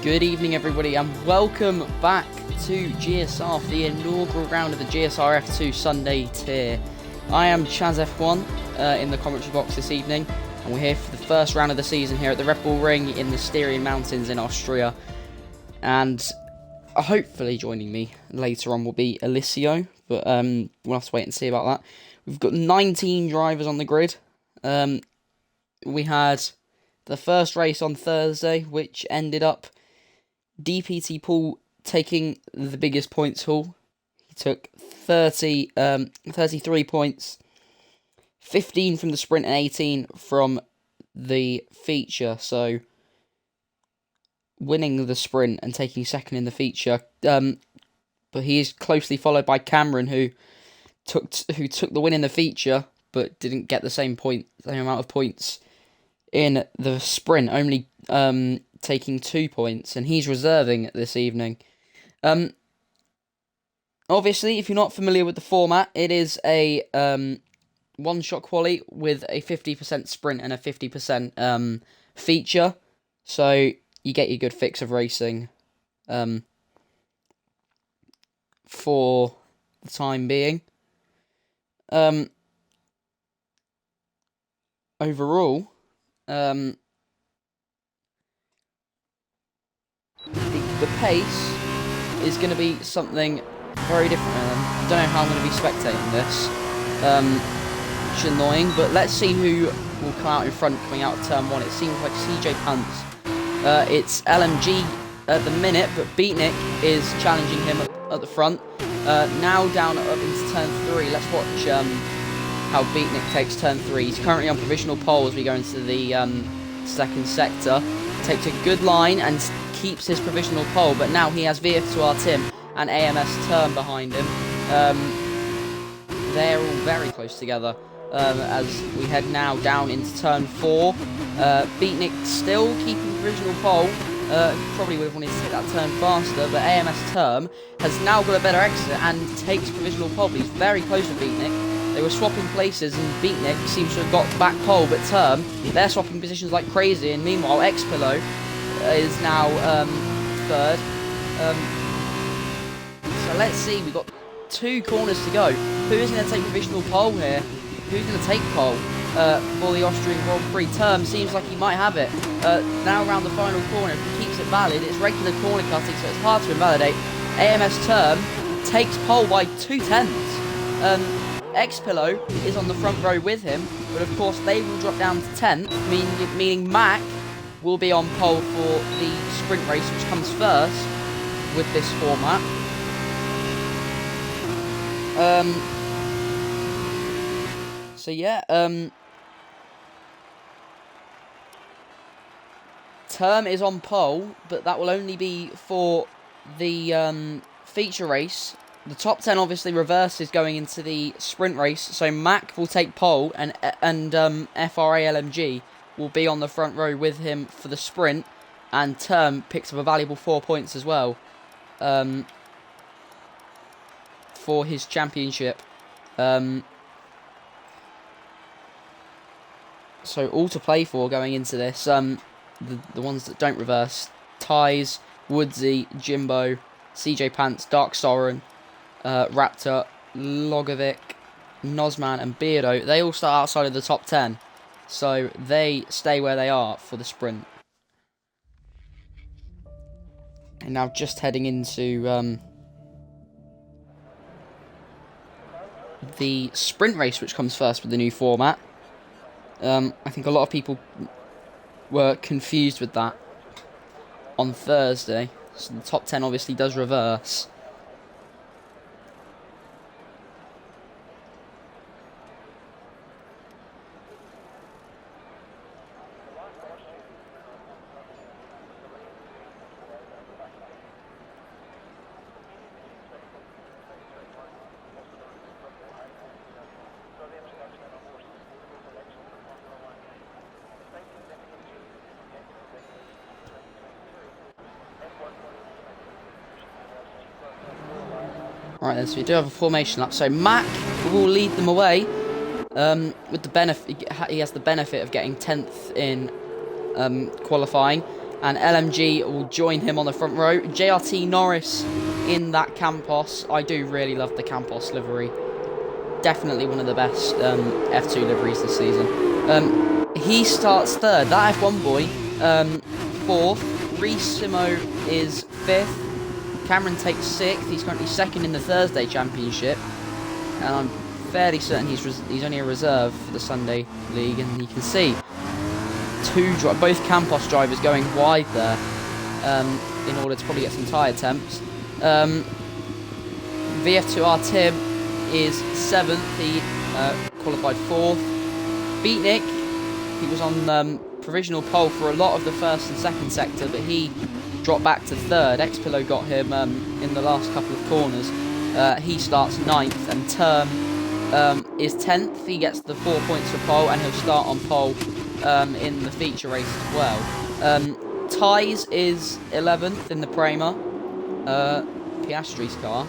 Good evening, everybody, and welcome back to GSR for the inaugural round of the GSR F2 Sunday tier. I am Chaz F1 in the commentary box this evening, and we're here for the first round of the season here at the Red Bull Ring in the Styrian Mountains in Austria. And hopefully joining me later on will be Alicio, but we'll have to wait and see about that. We've got 19 drivers on the grid. We had the first race on Thursday, which ended up DPT Paul taking the biggest points haul. He took 33 points, 15 from the sprint and 18 from the feature. So winning the sprint and taking second in the feature. But he is closely followed by Cameron, who took the win in the feature, but didn't get the same amount of points in the sprint, only taking 2 points, and he's reserving this evening. Obviously, if you're not familiar with the format, it is a one-shot quali with a 50% sprint and a 50% feature, so you get your good fix of racing for the time being. Overall, the pace is going to be something very different. I don't know how I'm going to be spectating this, which is annoying, but let's see who will come out in front coming out of turn 1. It seems like CJ Pants. It's LMG at the minute, but Beatnik is challenging him at the front. Now down up into turn 3. Let's watch how Beatnik takes turn 3. He's currently on provisional pole as we go into the second sector. Takes a good line and keeps his provisional pole, but now he has VF2R Tim and AMS Term behind him. They're all very close together as we head now down into turn 4. Beatnik still keeping provisional pole. Probably would have wanted to take that turn faster, but AMS Term has now got a better exit and takes provisional pole. But he's very close to Beatnik. They were swapping places, and Beatnik seems to have got back pole, but Term, they're swapping positions like crazy, and meanwhile, X-Pillow is now third. So let's see, we've got 2 corners to go. Who's going to take provisional pole here? Who's going to take pole for the Austrian Grand Prix? Term seems like he might have it. Now around the final corner, if he keeps it valid, it's regular corner cutting, so it's hard to invalidate. AMS Term takes pole by 2/10. X-Pillow is on the front row with him, but of course they will drop down to 10th, meaning Mac will be on pole for the sprint race, which comes first with this format. So yeah, Term is on pole, but that will only be for the feature race. The top 10 obviously reverses going into the sprint race, so Mac will take pole, and FRA LMG will be on the front row with him for the sprint, and Term picks up a valuable 4 points as well for his championship. So all to play for going into this. The ones that don't reverse: Ties, Woodsy, Jimbo, CJ Pants, Dark Soren, Raptor, Logovic, Nozman and Beardo. They all start outside of the top 10, so they stay where they are for the sprint. And now just heading into the sprint race, which comes first with the new format. I think a lot of people were confused with that on Thursday, so the top 10 obviously does reverse. Right then, so we do have a formation lap. So Mac will lead them away with the benefit. He has the benefit of getting 10th in qualifying. and LMG will join him on the front row. JRT Norris in that Campos. I do really love the Campos livery. Definitely one of the best F2 liveries this season. He starts third. That F1 boy, fourth. Reece Simo is fifth. Cameron takes sixth. He's currently second in the Thursday Championship, and I'm fairly certain he's only a reserve for the Sunday League. And you can see both Campos drivers going wide there in order to probably get some tyre temps. VF2R Tim is seventh. He qualified fourth. Beatnik, he was on provisional pole for a lot of the first and second sector, but he dropped back to third. Xpillo got him in the last couple of corners. He starts ninth, and Term is 10th. He gets the 4 points for pole, and he'll start on pole in the feature race as well. Ties is 11th in the Prema, Piastri's car.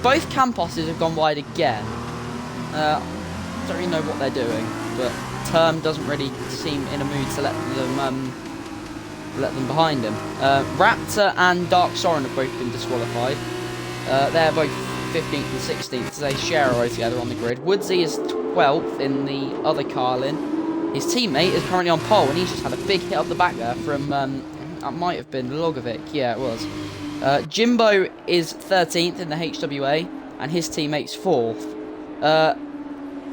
Both Camposes have gone wide again. Don't really know what they're doing, but Term doesn't really seem in a mood to let them behind him. Raptor and Dark Soren have both been disqualified. They're both 15th and 16th, so they share a row together on the grid. Woodsy is 12th in the other Carlin. His teammate is currently on pole, and he's just had a big hit up the back there from, that might have been Logovic. Yeah, it was. Jimbo is 13th in the HWA, and his teammate's 4th.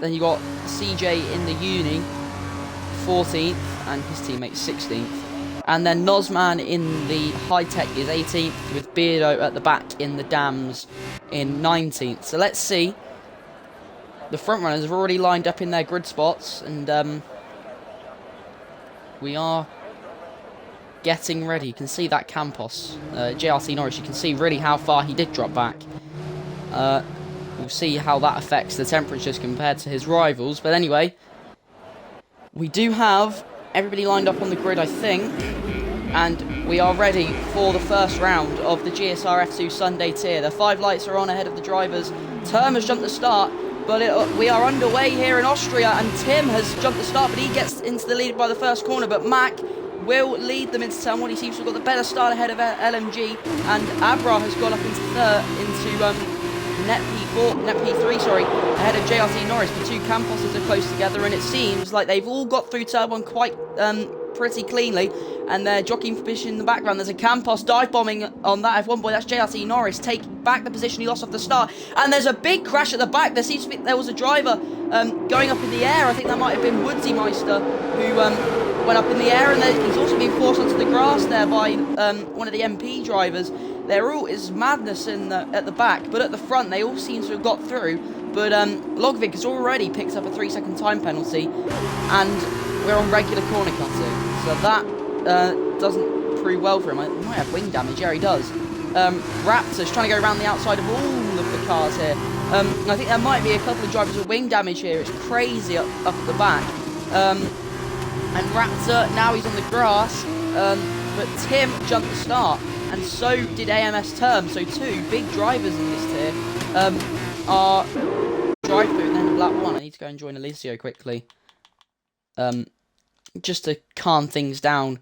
Then you got CJ in the Uni, 14th, and his teammate's 16th. And then Nozman in the high-tech is 18th, with Beardo at the back in the dams in 19th. So let's see. The front runners have already lined up in their grid spots, and we are getting ready. You can see that Campos, JRT Norris, you can see really how far he did drop back. We'll see how that affects the temperatures compared to his rivals. But anyway, we do have everybody lined up on the grid, I think, and we are ready for the first round of the GSR F2 Sunday tier. The 5 lights are on ahead of the drivers. Term has jumped the start, but we are underway here in Austria, and Tim has jumped the start, but he gets into the lead by the first corner. But Mac will lead them into turn 1. He seems to have got the better start ahead of LMG, and Abra has gone up into Net P3, ahead of JRT Norris. The two Camposes are close together, and it seems like they've all got through turn 1 quite pretty cleanly, and they're jockeying for position in the background. There's a Campos dive bombing on that F1 boy. That's JRT Norris taking back the position he lost off the start, and there's a big crash at the back. There seems to be there was a driver going up in the air. I think that might have been Woodsy Meister who went up in the air, and he's also been forced onto the grass there by one of the MP drivers. There all is madness at the back, but at the front they all seem to have got through. But Logovic has already picked up a 3-second time penalty, and we're on regular corner cutting, so that doesn't prove well for him. He might have wing damage. Yeah, he does. Raptor's trying to go around the outside of all of the cars here. I think there might be a couple of drivers with wing damage here. It's crazy up at the back. And Raptor, now he's on the grass, but Tim jumped the start, and so did AMS Term. So two big drivers in this tier are drive through at the end of lap 1. I need to go and join Alicio quickly, just to calm things down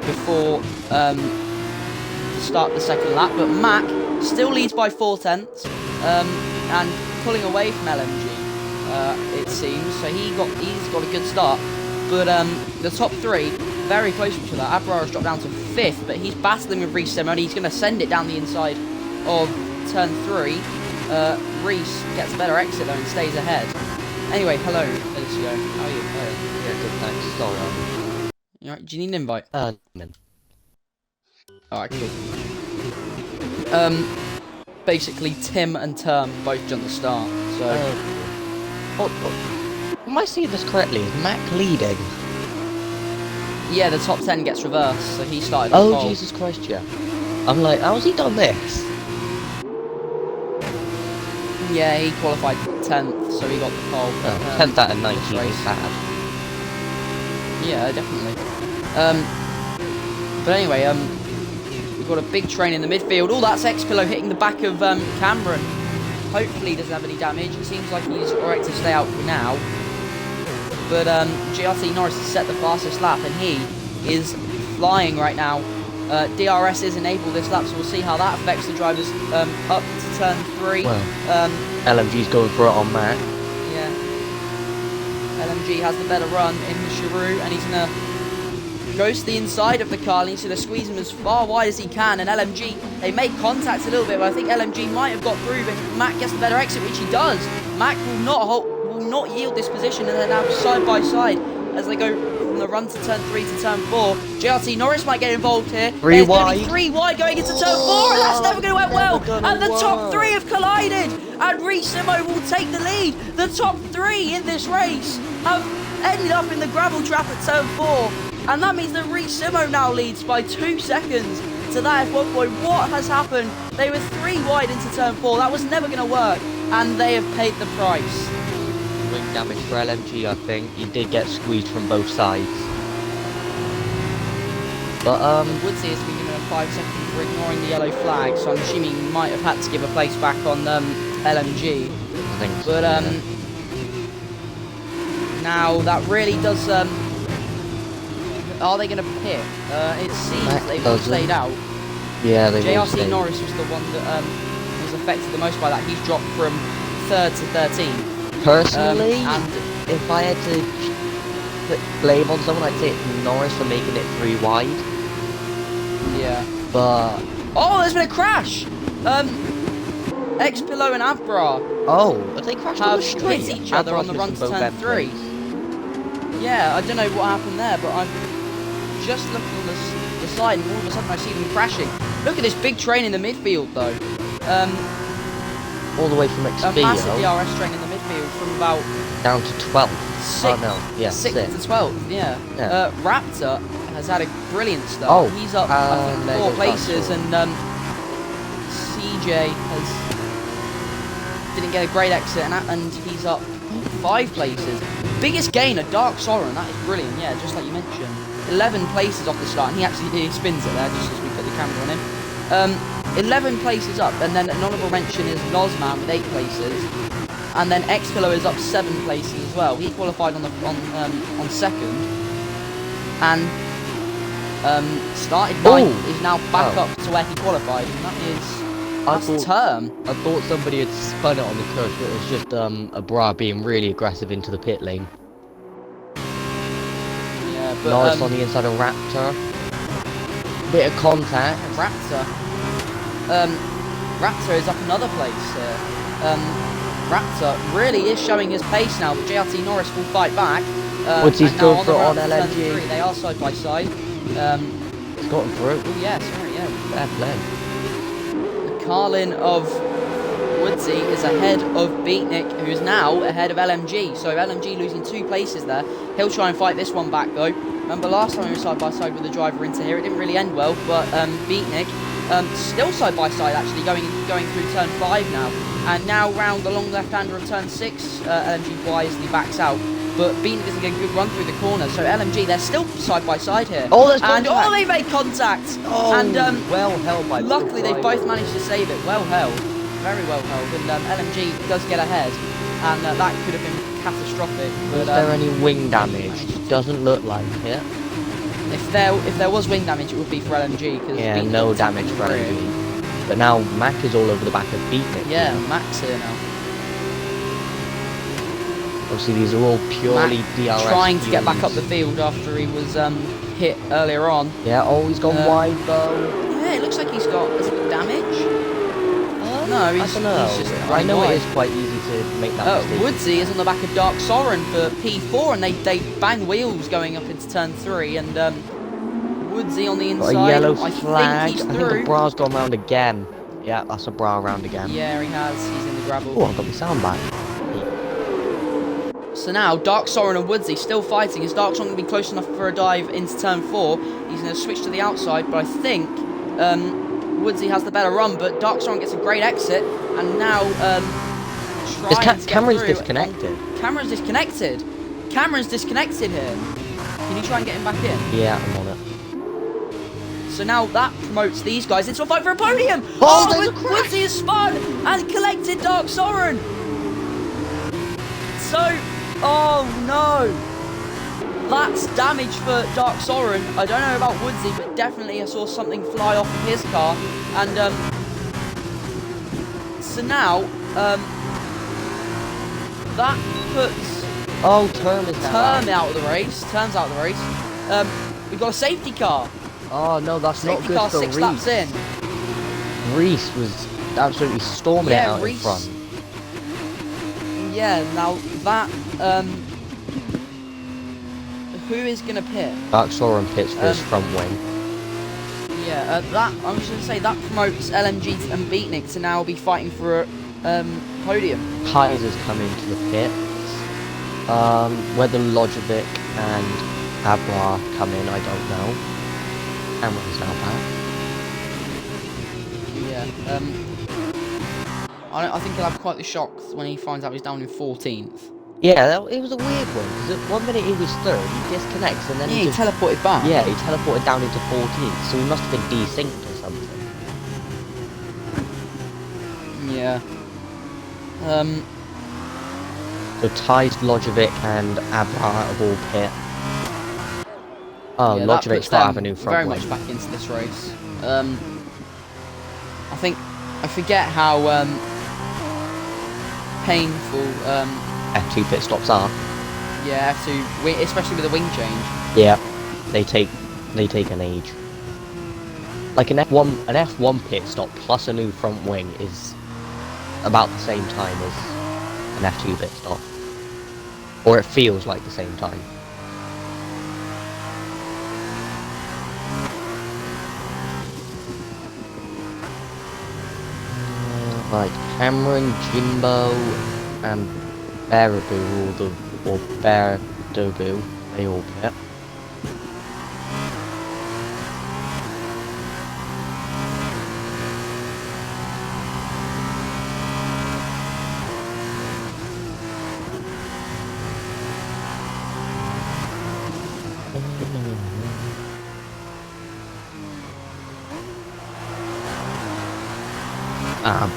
before the start of the second lap. But Mac still leads by 4/10, and pulling away from LMG, it seems. So he's got a good start. But the top 3 very close to each other. Abrar has dropped down to 5th, but he's battling with Reece Simo, and he's going to send it down the inside of turn 3. Reece gets a better exit though and stays ahead. Anyway, hello, Alicio. How are you? Yeah, good, thanks. Sorry, You right? Do you need an invite? man. Alright, cool. Basically, Tim and Term both jumped the start, so... Am I seeing this correctly? Is Mac leading? Yeah, the top 10 gets reversed, so he started Oh, pole. Jesus Christ, yeah. I'm like, how's he done this? Yeah, he qualified 10th, so he got the pole. 10th out of 19 is bad. Yeah, definitely. But anyway, we've got a big train in the midfield. Oh, that's Xpillo hitting the back of Cameron. Hopefully he doesn't have any damage. It seems like he's alright to stay out for now. But GRT Norris has set the fastest lap, and he is flying right now. DRS is enabled this lap, so we'll see how that affects the drivers up to turn 3. Well, LMG's going for it on Mac. Yeah. LMG has the better run in the Chiru, and he's going to go to the inside of the car, and he's going to squeeze him as far wide as he can. And LMG, they make contact a little bit, but I think LMG might have got through, but Mac gets the better exit, which he does. Mac will not yield this position, and they're now side by side as they go from the run to turn 3 to turn 4. GRT Norris might get involved here. Three wide. 3 wide going into turn 4, and that's never going to end well. And the top 3 have collided, and Simo will take the lead. The top 3 in this race have ended up in the gravel trap at turn 4, and that means that Simo now leads by 2 seconds to that F1 point. What has happened? They were 3 wide into turn 4. That was never going to work, and they have paid the price. Wing damage for LMG, I think. He did get squeezed from both sides. But, Woodsy has been given a 5 second for ignoring the yellow flag, so I'm assuming he might have had to give a place back on LMG. I think so, But, now that really does, are they going to pit? It seems they've all stayed out. yeah, they will JRT stay. Norris was the one that was affected the most by that. He's dropped from 3rd to 13th. Personally, and if I had to put blame on someone, I'd say it's Norris for making it 3 wide. yeah. But Oh, there's been a crash! X-Pillow and Abra oh, have they crashed on have the street? hit each other on the run to turn 3. Yeah, I don't know what happened there, but I'm just looking on the side, and all of a sudden I see them crashing. Look at this big train in the midfield, though. All the way from A Xperia massive DRS train in the midfield from about down to 12th. 6th, Oh no, yeah, 6th to 12th, yeah. Yeah. Raptor has had a brilliant start. Oh, he's up I think, there 4 goes places, Axel. and CJ didn't get a great exit, and he's up 5 places. Biggest gain, a Dark Soren, that is brilliant, yeah, just like you mentioned. 11 places off the start, and he spins it there just as we put the camera on him. 11 places up, and then an honourable mention is Lozman with 8 places, and then Xpillow is up 7 places as well. He qualified on 2nd, and started 9th. Is now back up to where he qualified, and that's term. I thought somebody had spun it on the coast, but it was just a bra being really aggressive into the pit lane. Yeah, but Norris on the inside of Raptor. Bit of contact. Raptor is up another place here. Raptor really is showing his pace now, but JRT Norris will fight back. Woodsey's going for it on turn LMG. 3, they are side by side. It's gotten through. Oh yeah, sorry, yeah. Fair play. Carlin of Woodsey is ahead of Beatnik, who is now ahead of LMG. So LMG losing 2 places there. He'll try and fight this one back though. Remember last time we were side by side with the driver into here, it didn't really end well, but Beatnik still side by side actually, going through turn 5 now. And now round the long left-hander of turn 6, LMG wisely backs out. But Beatnik doesn't get a good run through the corner, so LMG, they're still side by side here. Oh, there's contact. they made contact! Oh, and well held by luckily both they've both managed to save it. Well held, very well held, and LMG does get ahead, and that could have been catastrophic. But, is there any wing damage? Doesn't look like it. If there was wing damage, it would be for LMG. Cause Yeah, Beatnik no damage for LMG. But now Mac is all over the back of Beatnik. Yeah, Mac's here now. Obviously, these are all purely Mac DRS. trying to get back up fuels. the field after he was hit earlier on. Yeah, oh, he's gone wide though. Yeah, it looks like has he got damage? No, he's, I don't know. he's just I know wide. it is quite easy to make that mistake. Woodsy is on the back of Dark Soren for P4, and they bang wheels going up into turn 3, and Woodsy on the inside. Got a yellow I flag. think he's I through. think the bra's gone round again. Yeah, that's a bra round again. Yeah, he has. He's in the gravel. Oh, I've got my sound back. So now, Dark Soren and Woodsy still fighting. Is Dark Soren going to be close enough for a dive into turn 4? He's going to switch to the outside, but I think Woodsy has the better run, but Dark Soren gets a great exit, and now Cameron's disconnected. Cameron's disconnected. Cameron's disconnected here. Can you try and get him back in? Yeah, I'm on it. So now that promotes these guys into a fight for a podium. Oh, there's a crash. Woodsy has spun and collected Dark Soren. So, oh no, that's damage for Dark Soren. I don't know about Woodsy, but definitely I saw something fly off of his car. And so now that puts Term is Term out of the race. Term's out of the race. We've got a safety car. Oh no, that's not Safety good car for 6 laps in. Reese was absolutely storming it out Reese, in front. Yeah, now that who is gonna pit? Dark Soren pits for his front wing. Yeah, that I was gonna say that promotes LMG and Beatnik to now be fighting for a podium. Kaiser's come into the pits. Whether Lojovic and Abra come in, I don't know. Cameron's now back. Yeah. I think he'll have quite the shock when he finds out he's down in 14th. Yeah, it was a weird one, because at 1 minute he was 3rd, he disconnects, and then Yeah, he just... teleported back. Yeah, he teleported down into 14th, so he must have been desynced or something. Yeah. So Ties, Lojovic, and Abra have all pit. Oh, Yeah, that Lojovic's puts got them Avenue front very wing. much back into this race. I forget how painful F2 pit stops are. yeah, F2, especially with the wing change. Yeah, they take an age. Like an F1 pit stop plus a new front wing is about the same time as an F2 pit stop, or it feels like the same time. Right, Cameron, Jimbo, and Baraboo, or Baraboo, they all pit.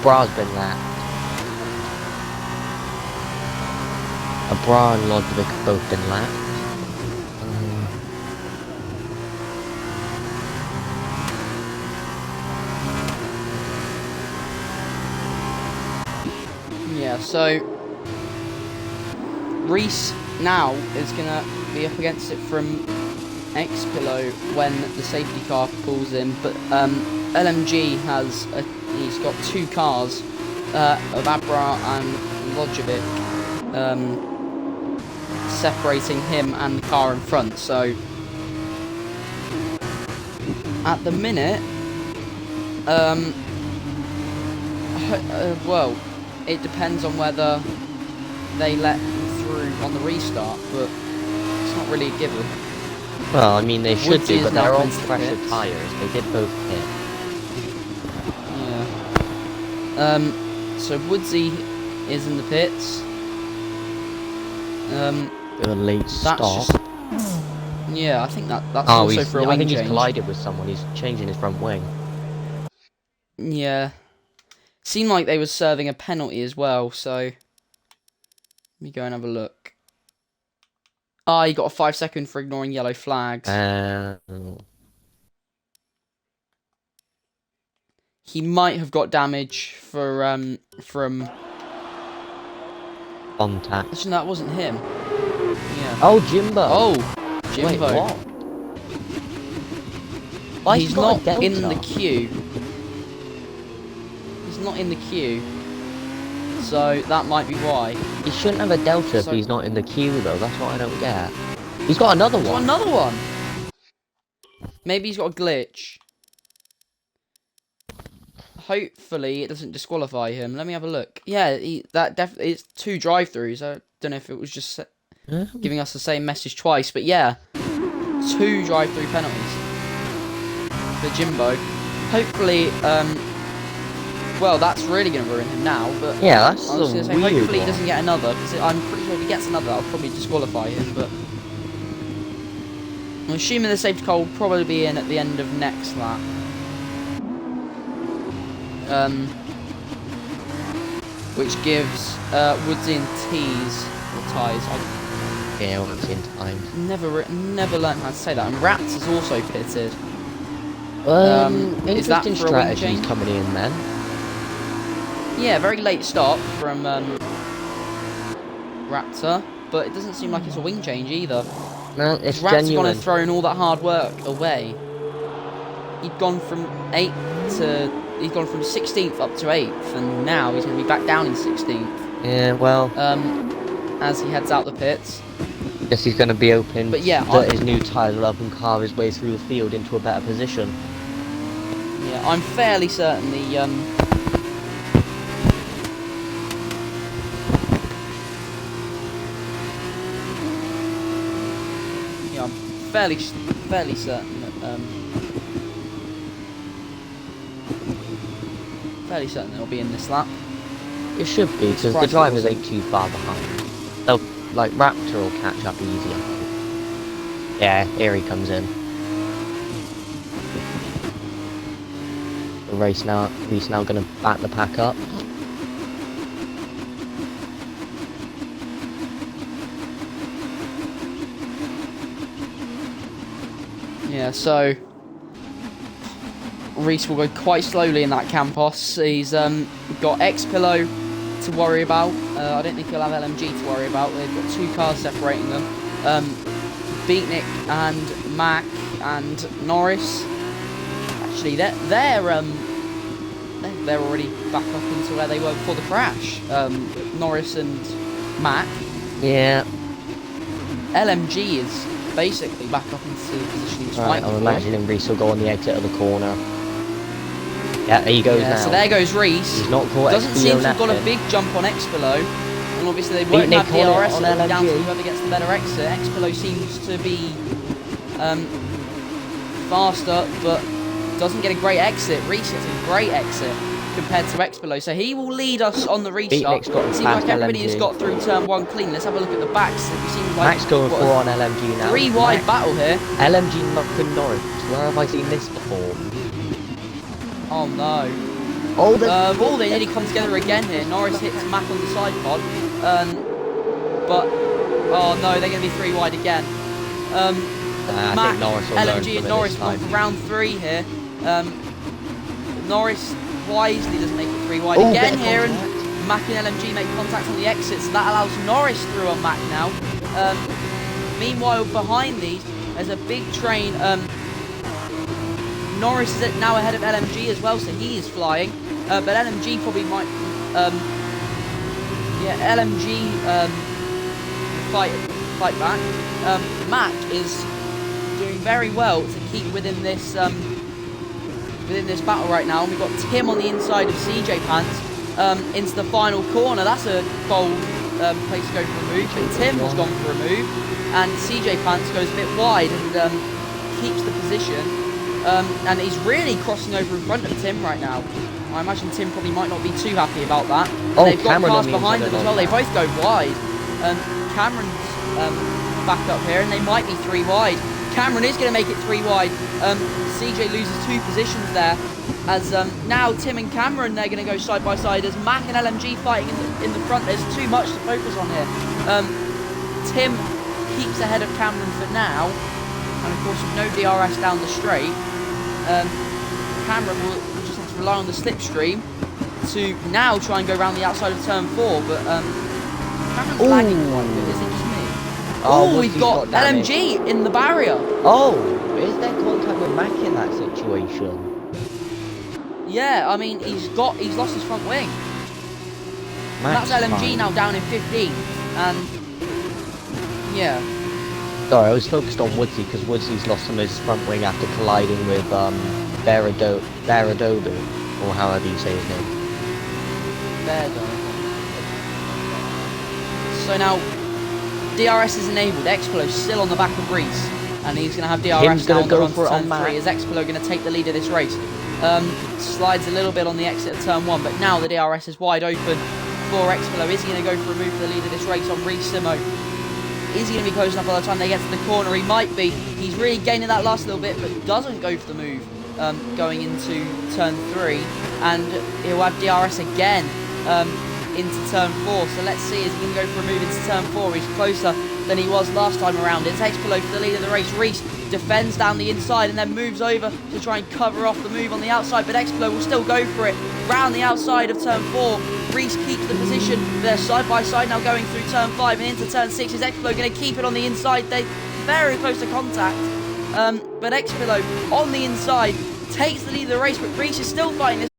Bra's been lapped. Bra and Lodvik have both been lapped. Yeah, so Reese now is gonna be up against it from X-Pillow when the safety car pulls in, but LMG he's got 2 cars of Abra and Lojovic separating him and the car in front. So at the minute, well, it depends on whether they let him through on the restart, but it's not really a given. Well, I mean, they should Woodsy do, but is now they're on into the fresher pits. tyres. They did both hit. Yeah. So Woodsy is in the pits. A late stop. Yeah, I think that's Oh, also for a wing I think change. he's collided with someone. He's changing his front wing. Yeah. Seemed like they was serving a penalty as well, so let me go and have a look. Ah, he got a 5-second for ignoring yellow flags. He might have got damage for from contact. actually no, that wasn't him. Yeah. Oh, Jimbo. Oh, Jimbo. Wait, what? Why He's not in the queue. He's not in the queue. So that might be why. He shouldn't have a delta if he's not in the queue, though. That's what I don't get. He's got another one. He's got another one. Maybe he's got a glitch. Hopefully it doesn't disqualify him. Let me have a look. Yeah, that definitely it's 2 drive-throughs. I don't know if it was just giving us the same message twice, but yeah, 2 drive-through penalties for Jimbo. Hopefully, well, that's really going to ruin him now. But yeah, that's I was going to say, weird hopefully one. he doesn't get another, because I'm pretty sure if he gets another, that'll probably disqualify him. But I'm assuming the safety car will probably be in at the end of next lap. Which gives Woodsy and Ties. Yeah, once in time. Never learned how to say that. And Rats is also pitted. Is that Interesting for a wing strategies change? coming in, then. Yeah, very late stop from Raptor, but it doesn't seem like it's a wing change either. No, it's Rats have gone genuine. and thrown all that hard work away. He'd gone from 16th up to 8th, and now he's going to be back down in 16th. Yeah, well, as he heads out the pits. guess he's going to be hoping But yeah, that his new tyres will help him carve his way through the field into a better position. Yeah, I'm fairly certain the yeah, I'm fairly certain that it'll be in this lap. It should be, because the drivers ain't too far behind. They'll, like, Raptor will catch up easier. Yeah, here he comes in. The race now, he's now going to back the pack up. Yeah, so Reese will go quite slowly in that Campos. He's got X-Pillow to worry about. I don't think he'll have LMG to worry about. They've got 2 cars separating them. Beatnik and Mac and Norris. Actually, they're already back up into where they were before the crash. Norris and Mac. Yeah. LMG is basically back up into the position he was fighting I'm for. imagining Reese will go on the exit of the corner. Yeah, there he goes now. So there goes Reese. He's not caught. Doesn't seem to have got a big jump on X-Pillow. And obviously they won't have DRS, so it'll be down to whoever gets the better exit. X-Pillow seems to be faster, but doesn't get a great exit. Reese gets a great exit compared to X-Pillow. So he will lead us on the restart. Seems like everybody has got through turn 1 clean. Let's have a look at the backs. It seems like Max going 4 on LMG now. 3 wide battle here. LMG knocking Norris. Where have I seen this before? Oh no. Oh, they nearly come together again here. Norris hits Mac on the side pod. But, oh no, they're going to be 3 wide again. Mac, LMG and Norris going for round 3 here. Norris wisely doesn't make it 3 wide again here, and Mac and LMG make contact on the exits, so that allows Norris through on Mac now. Meanwhile, behind these, there's a big train. Norris is now ahead of LMG as well, so he is flying. But LMG probably might... LMG fight back. Mac is doing very well to keep within this battle right now. And we've got Tim on the inside of CJ Pants into the final corner. That's a bold place to go for a move, but Tim has gone for a move, and CJ Pants goes a bit wide and keeps the position. And he's really crossing over in front of Tim right now. I imagine Tim probably might not be too happy about that. And they've got cars behind them as well. They both go wide. Cameron's back up here, and they might be 3 wide. Cameron is going to make it 3 wide. CJ loses 2 positions there. As now Tim and Cameron, they're going to go side by side as Mac and LMG fighting in the front. There's too much to focus on here. Tim keeps ahead of Cameron for now. And of course, with no DRS down the straight, Cameron will just have to rely on the slipstream to now try and go around the outside of turn 4. But Cameron's lagging quite a bit. Is it just me? Oh, we've got LMG in the barrier. Oh, is there contact with Mac in that situation? Yeah, I mean he's lost his front wing. That's LMG now down in 15th, and yeah. Sorry, I was focused on Woodsy because Woodsy's lost some of his front wing after colliding with Beradobu, or however you say his name. So now DRS is enabled. X-Pillow still on the back of Reese, and he's going to have DRS now on the run for turn 3. Is X-Pillow going to take the lead of this race? Slides a little bit on the exit of turn 1, but now the DRS is wide open for X-Pillow. Is he going to go for a move for the lead of this race on Reese Simo? Is he going to be close enough by the time they get to the corner? He might be. He's really gaining that last little bit, but doesn't go for the move going into turn 3, and he'll have DRS again. into turn 4. So let's see, is he going to go for a move into turn 4? He's closer than he was last time around. It's Expelo for the lead of the race. Reese defends down the inside and then moves over to try and cover off the move on the outside, but Expelo will still go for it round the outside of turn 4. Reese keeps the position. They're side by side now going through turn 5 and into turn 6. Is Expelo going to keep it on the inside? They're very close to contact, but Expelo on the inside takes the lead of the race, but Reese is still fighting this.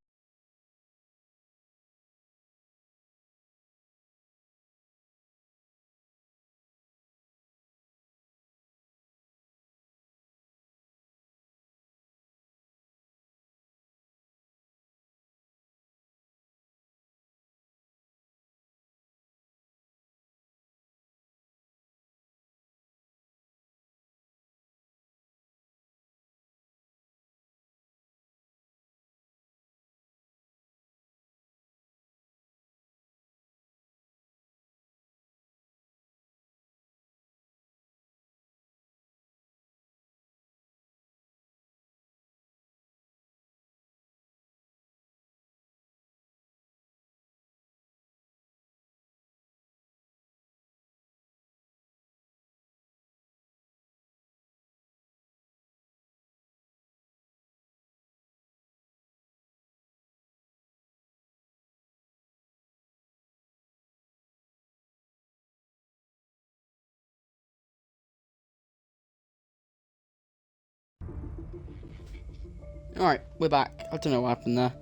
Alright, we're back. I don't know what happened there.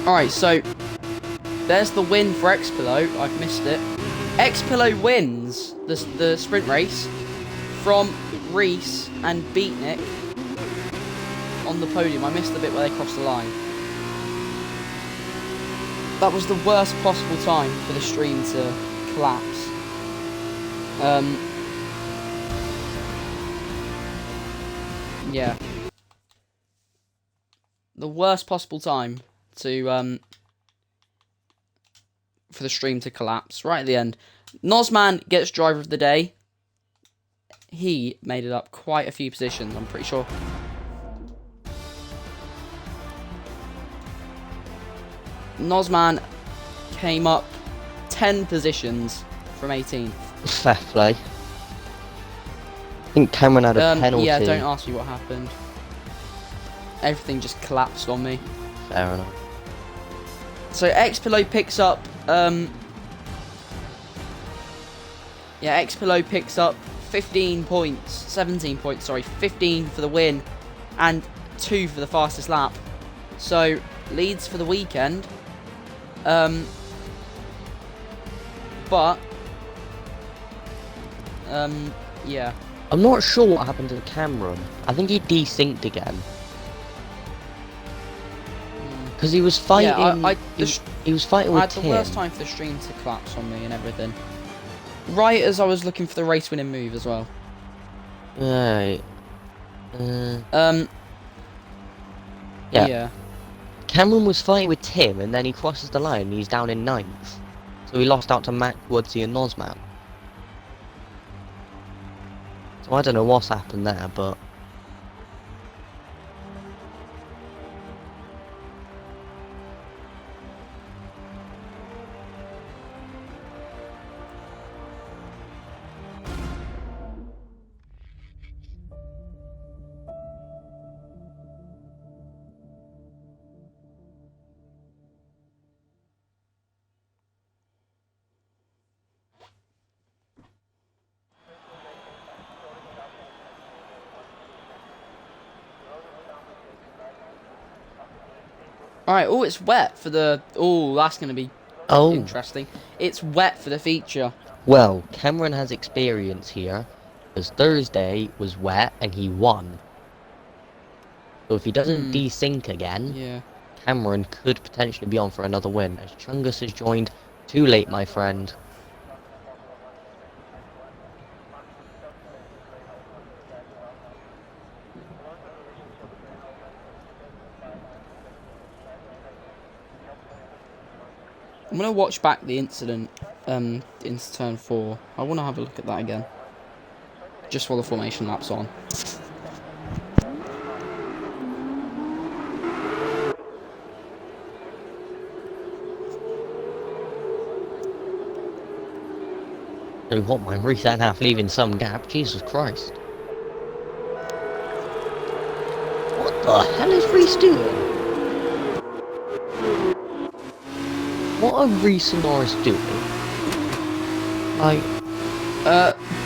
Alright, so there's the win for Expelo. I've missed it. Expelo wins the sprint race from Reese and Beatnik on the podium. I missed the bit where they crossed the line. That was the worst possible time for the stream to collapse. Yeah. The worst possible time to for the stream to collapse right at the end. Nozman gets driver of the day. He made it up quite a few positions, I'm pretty sure. Nozman came up 10 positions from 18th. Fair play. I think Cameron had a penalty. Yeah, don't ask me what happened. Everything just collapsed on me. Fair enough. So Expelo picks up Expelo picks up 15 points, 17 points, sorry, 15 for the win and 2 for the fastest lap. So leads for the weekend. Yeah. I'm not sure what happened to Cameron. I think he desynced again. Because he was fighting. Yeah, he was fighting with I had Tim. the worst time for the stream to collapse on me and everything. Right as I was looking for the race-winning move as well. Right. Yeah. Cameron was fighting with Tim, and then he crosses the line, and he's down in 9th. So he lost out to Mac, Woodsy, and Nozman. So I don't know what's happened there, but... Alright, oh, it's wet for the... Oh, that's going to be interesting. It's wet for the feature. Well, Cameron has experience here, because Thursday was wet and he won. So if he doesn't desync again, Cameron could potentially be on for another win, as Chungus has joined too late, my friend. I'm going to watch back the incident into turn 4. I want to have a look at that again. Just while the formation lap's on. So what, my reset half leaving some gap? Jesus Christ. What the hell is Reese doing? What are Reese and Norris doing? Like...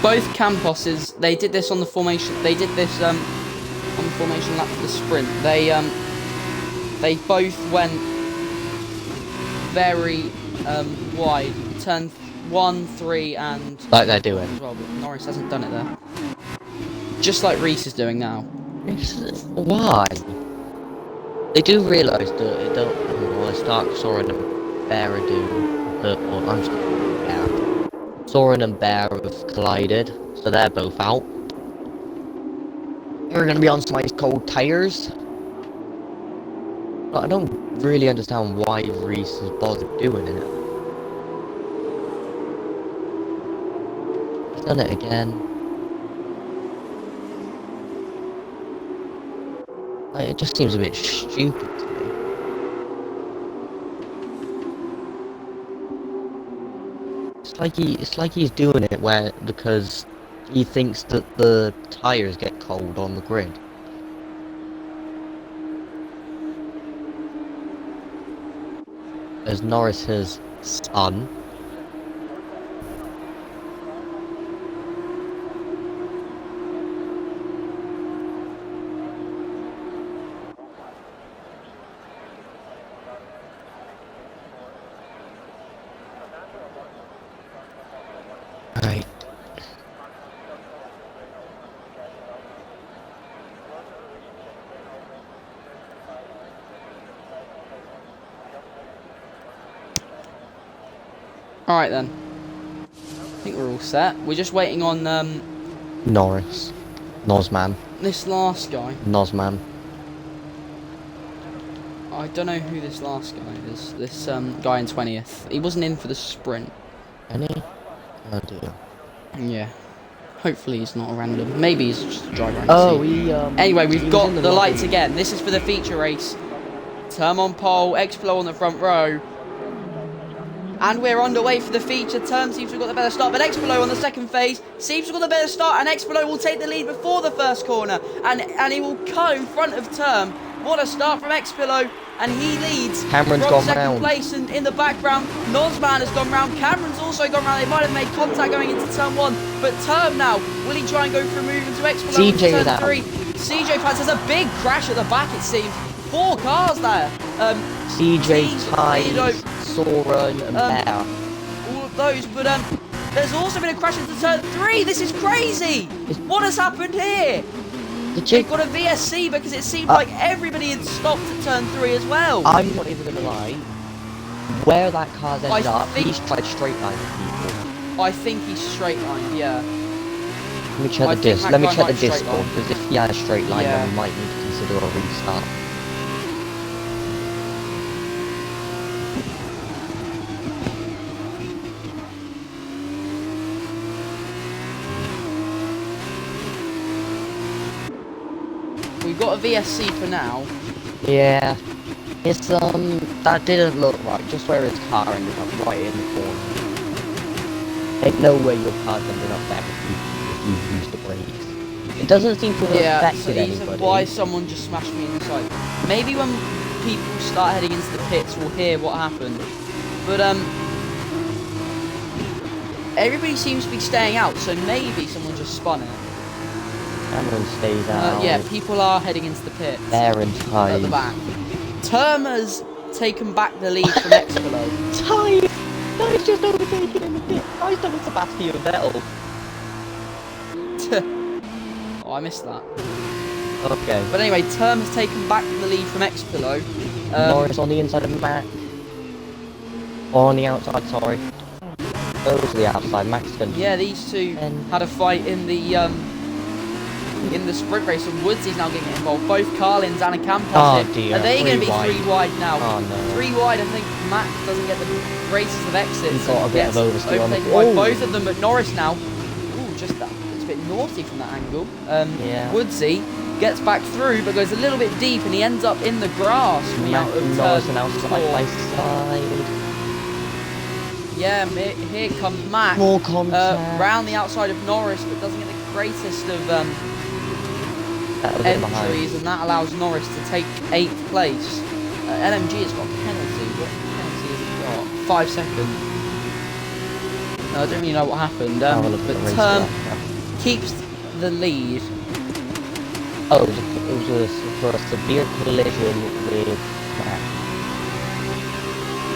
Both Camposes, they did this on the formation, they did this, on the formation lap for the sprint. They both went very, wide. Turn 1, 3, and... Like they're doing. As well, but Norris hasn't done it there. Just like Reese is doing now. Why? They do realise that it don't... Well, Stark, Soren and Bear do... Well, I'm sorry, Bear. Soren and Bear have collided, so they're both out. We're going to be on some ice cold tyres. I don't really understand why Reese has bothered doing it. He's done it again. Like, it just seems a bit stupid to me. It's like he's doing it because he thinks that the tyres get cold on the grid. As Norris's son. Right. Alright then. I think we're all set. We're just waiting on Norris. Nosman. this last guy. Nosman. I don't know who this last guy is. This guy in 20th. He wasn't in for the sprint. Any? Oh dear. Yeah. Hopefully he's not a random. Maybe he's just a driver. Oh, Anyway, we've got the lobby. lights again. This is for the feature race. Term on pole, Explo on the front row. And we're underway for the feature. Term seems to have got the better start, but Explo on the second phase seems to have got the better start, and Explo will take the lead before the first corner, and he will cut in front of Term. What a start from Explo, and he leads Cameron's from gone second round. place, and in the background, Nosman has gone round. Cameron's also gone round. They might have made contact going into turn 1, but Term now, will he try and go for a move into Explo CJ into is turn out. 3? CJ Pants has a big crash at the back, it seems. 4 cars there. CJ, you know, Ty, Soren, and Bear. all of those, but there's also been a crash into turn 3. This is crazy. What has happened here? They've got a VSC because it seemed like everybody had stopped at turn 3 as well. I'm not even gonna lie. Where that car's ended up, think- he's tried straight line people. I think he's straight lined, yeah. Let me check I the think disc. that Let me guy check the might straight Discord, line. because if he had a straight line, Yeah. then we might need to consider a restart. We've got a VSC for now. Yeah. It's, that didn't look right, just where his car ended up right in the corner. Ain't no way your car's ended up there if you used the brakes. It doesn't seem to have Yeah, so affected these are anybody. why someone just smashed me in the side. Maybe when people start heading into the pits, we'll hear what happened. But everybody seems to be staying out, so maybe someone just spun it. Cameron stays out. Yeah, people are heading into the pits There and Ty. at the back. Term has taken back the lead from Expolo. Ty! Ty's just overtaken in the pit. Ty's done with Sebastian Vettel. Oh, I missed that. Okay. But anyway, Term has taken back the lead from Expolo. Norris on the inside of Max. Or on the outside, sorry. Go to the outside, Max can... Yeah, these two And- had a fight in the in the sprint race, and Woodsy's now getting involved. Both Carlins and a Campos Oh here. dear, Are they going to be wide. 3 wide now? Oh no. 3 wide, I think Matt doesn't get the greatest of exits. He's got a bit of oversteer on the overtaken by both of them, but Norris now, just that, it's a bit naughty from that angle. Yeah. Woodsy gets back through, but goes a little bit deep, and he ends up in the grass coming out of Norris turn announced 4. by side. Yeah, here comes Mac. More contact. Round the outside of Norris, but doesn't get the greatest of entries, and that allows Norris to take 8th place. LMG has got a penalty. What penalty has it got? 5 seconds. No, I don't really know what happened. But Term keeps the lead. Oh, it was for a severe collision with Mac.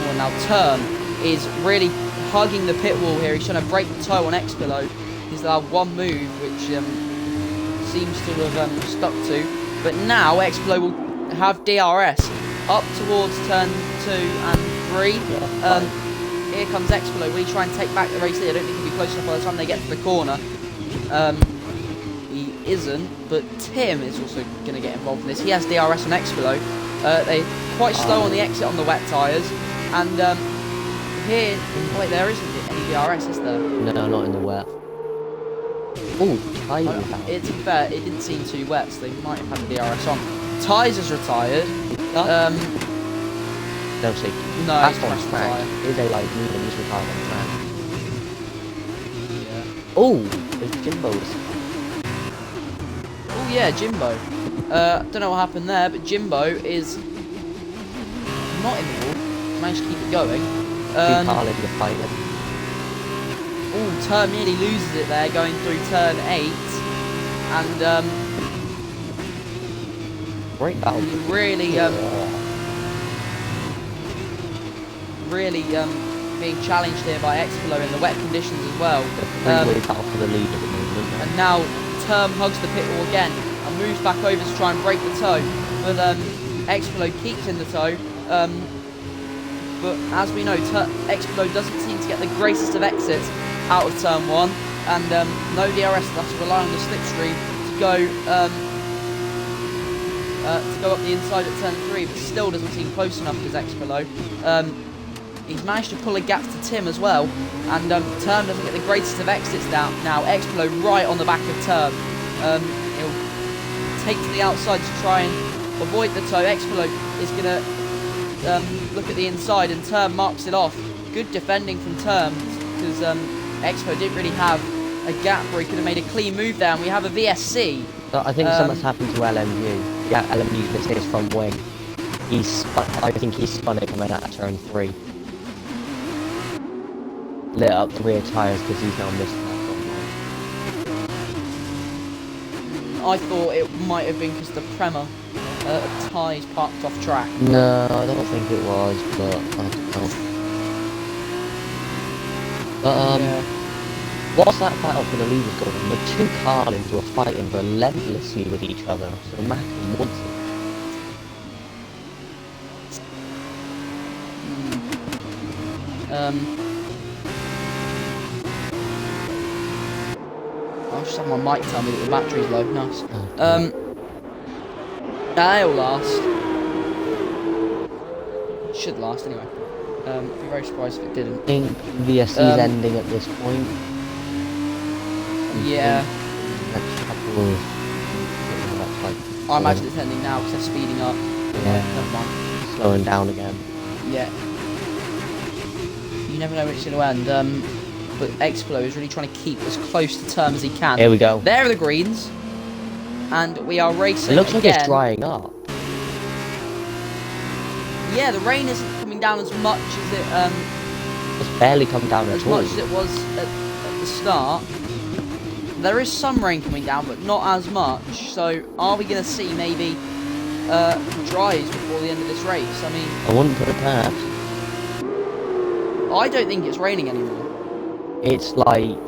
Well, now Term is really hugging the pit wall here. He's trying to break the toe on Expilo. He's allowed one move, which seems to have stuck to. But now Expilo will have DRS up towards turn 2 and 3. Yeah, here comes Expilo. Will he try and take back the race lead? I don't think he'll be close enough by the time they get to the corner. He isn't, but Tim is also going to get involved in this. He has DRS on Expilo. They're quite slow on the exit on the wet tyres. And here, wait, there isn't any DRS, is there? No, not in the wet. Oh, tyres to be fair, it didn't seem too wet, so they might have had the DRS on. Tyres is retired. No, see. No, that's he's on crashed the track. tyre. Is they like moving his retired on track? Yeah. Oh, there's Jimbo's. Oh yeah, Jimbo. Don't know what happened there, but Jimbo is not in the wall. Managed to keep it going. Two Carlin are fighting. Oh, Turn nearly loses it there, going through turn 8, and Great battle. really, really being challenged here by Expilo in the wet conditions as well. Three-way battle for the lead at the moment. And now Term hugs the pit wall again and moves back over to try and break the toe, but Expilo keeps in the toe. But as we know, Expilo doesn't seem to get the greatest of exits out of turn 1, and no DRS, thus rely on the slipstream to go up the inside at turn 3, but still doesn't seem close enough because Expilo. He's managed to pull a gap to Tim as well, and Term doesn't get the greatest of exits now. Now Expilo right on the back of Term. He'll take to the outside to try and avoid the toe. Expilo is going to look at the inside, and Term marks it off. Good defending from Term, because Expilo didn't really have a gap where he could have made a clean move there, and we have a VSC. I think something's happened to LMU. Yeah, LMU's missed his front wing. I think he spun it coming out of turn 3. Lit up the rear tyres because he's now missed that front wing. I thought it might have been because the Prema tyres parked off track. No, I don't think it was, but I don't know. But yeah. What's that battle for the lead was going on? The two Carlins were fighting relentlessly with each other, so Mac and Woodson. I just have my mic tell me that the battery's low. Nice. They'll last. Should last anyway. I'd be very surprised if it didn't. I think VSC's ending at this point. Yeah. Next couple of... I imagine it's ending now because they're speeding up. Yeah. Never mind. Slowing down again. Yeah. You never know when it's going to end. But Expilo is really trying to keep as close to Term as he can. Here we go. There are the greens. And we are racing It looks like again. it's drying up. Yeah, the rain isn't coming down as much as it It's barely come down at all. much as it was at the start. There is some rain coming down, but not as much. So, are we going to see maybe dries before the end of this race? I mean, I wouldn't put it past. I don't think it's raining anymore. It's like...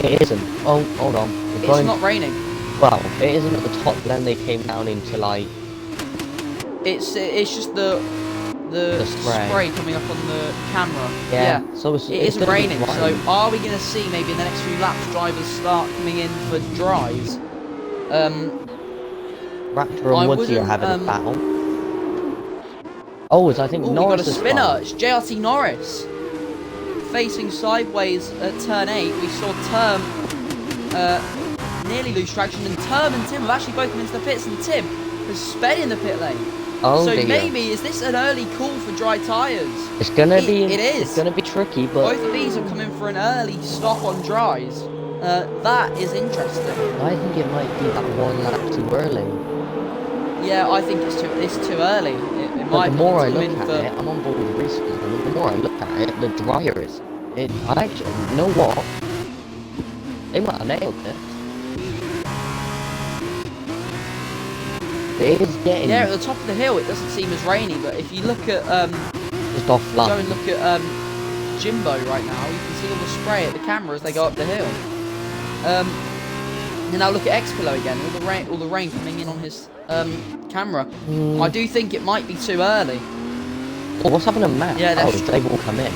It isn't. Oh, hold on. It's not raining. Well, it isn't at the top, but then they came down into like... It's just the spray coming up on the camera. Yeah. So it isn't raining. So are we going to see maybe in the next few laps drivers start coming in for dries? Raptor I and Woodsy are wouldn't, having a battle. Oh, I think Oh, we got Norris a is spinner. fine. It's JRT Norris. Facing sideways at turn 8, we saw Term nearly lose traction, and Term and Tim have actually both come into the pits, and Tim has sped in the pit lane. Oh So dear. maybe, is this an early call for dry tyres? It's gonna be. It is. It's gonna be tricky, but Both of these are coming for an early stop on dries. That is interesting. I think it might be that one lap too early. Yeah, I think it's too early. It But might the be more I come look in at for... it, I'm on board with Reese. The more I look at it, the drier is. I actually, you know what? They might have nailed it. It is getting. Yeah, at the top of the hill, it doesn't seem as rainy, but if you look at just offline. go and look at Jimbo right now, you can see all the spray at the camera as they go up the hill. And now look at Expilo again, all the rain coming in on his camera. I do think it might be too early. Oh, what's happened to Matt? Yeah, they've all come in.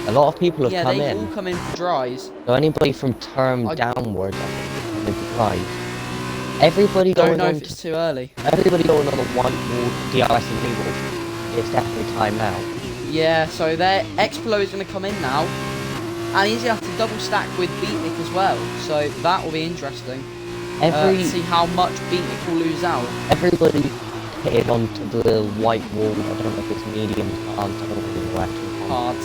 A lot of people have come in. Yeah, they've all come in for dries. So anybody from term downwards, I think, is coming for dries. Everybody Don't going know on. if it's too early. Everybody going on a white wall DRS and legal. It's definitely time now. Yeah, so Expilo is going to come in now, and he's going to have to double stack with Beatnik as well. So that will be interesting. See how much Beatnik will lose out. Everybody hit onto the white wall. I don't know if it's medium, hard, I don't know if it's left. Hard.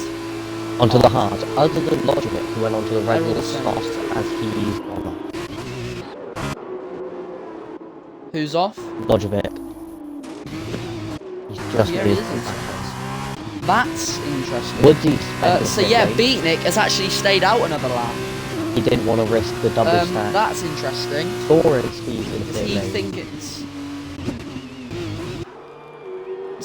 Onto the hard. Other than Logic, who went onto the red wall Everyone soft as he's gone off. Who's off? Logic. He's just Yeah, missed it is it. interesting. That's interesting. Woodsy So yeah, Beatnik has actually stayed out another lap. He didn't want to risk the double stack. That's interesting. Scoring speed in the Does pit he lane. think it's...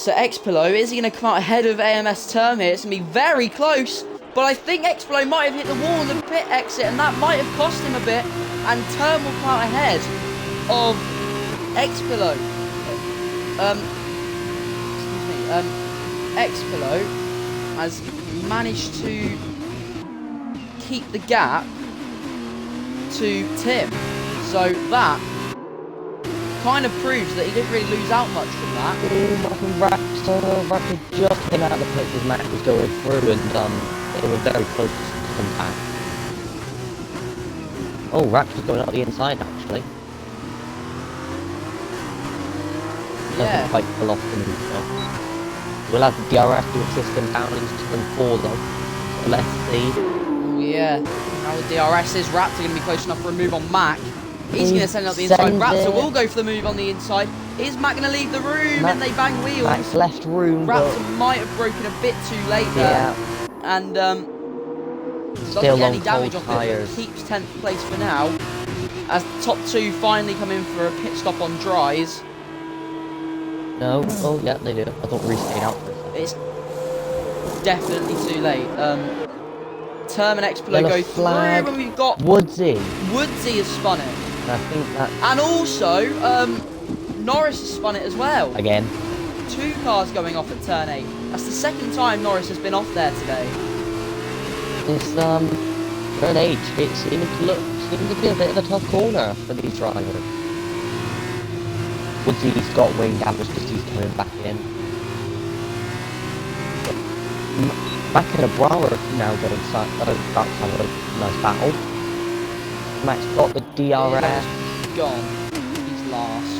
So Expilo, is he going to come out ahead of AMS Term here? It's going to be very close, but I think Expilo might have hit the wall on the pit exit, and that might have cost him a bit, and Term will come out ahead of Expilo. Expilo has managed to keep the gap to Tim, so that kind of proves that he didn't really lose out much from that. Raptor just came out of the pit as Matt was going through, and they were very close to come back. Oh, Raptor's going out the inside actually. Yeah. Doesn't quite pull off the move though. We'll have the DRS to assist him down into turn 4 though. So let's see. Oh yeah. Now the DRS is Raptor going to be close enough for a move on Mac. He's going to send it up the inside. Raptor will go for the move on the inside. Is Mac going to leave the room? And they bang wheels. Mac's left room. Raptor might have broken a bit too late there. Yeah. And doesn't Still get any on damage cold off it. Keeps 10th place for now. As the top two finally come in for a pit stop on dries. No. Oh yeah, they do. I thought Reese stayed out for a second. It's definitely too late. Term and Expilo go through, and we've got Woodsy has spun it. And I think that. And also, Norris has spun it as well. Again. 2 cars going off at turn 8. That's the second time Norris has been off there today. It's turn 8. It seems to be a bit of a tough corner for these drivers. Woodsy's got wing damage because he's coming back in. Mac and Abrara now going to have a nice battle. Mac's got the DRS. Gone. He's last.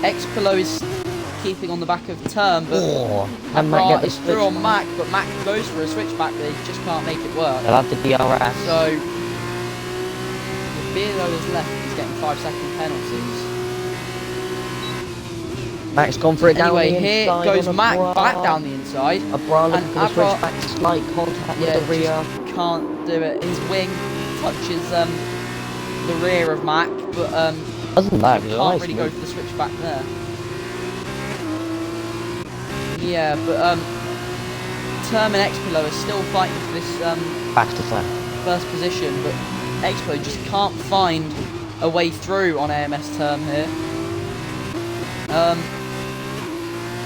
Expilo is keeping on the back of Term, but and Mac get the is through on Mac, but Mac goes for a switchback, but he just can't make it work. They'll have the DRS. So, the Beardo is left, he's getting 5-second penalties. Mac's gone for it down the inside. Here goes Mac back down the inside. Abrara looking for the switchback, slight contact with the rear. Can't do it. His wing touches the rear of Mac, but doesn't that can't really go for the switchback there. Yeah, but Term and Expilo are still fighting for this back to flat first position, but Expilo just can't find a way through on AMS Term here.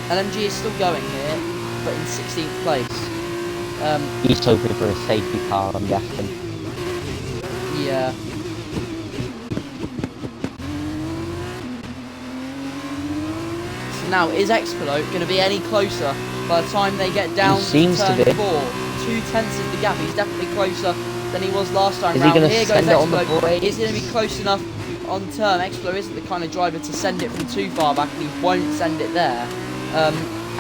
LMG is still going here, but in 16th place. He's hoping for a safety car, I'm guessing. Yeah. now, is Expolo going to be any closer by the time they get down to seems to turn be. 4? 2/10 is the gap. He's definitely closer than he was last time Is he round. gonna Here send goes it on the Expolo. brakes? Is he going to be close enough on turn? Expolo isn't the kind of driver to send it from too far back, and he won't send it there.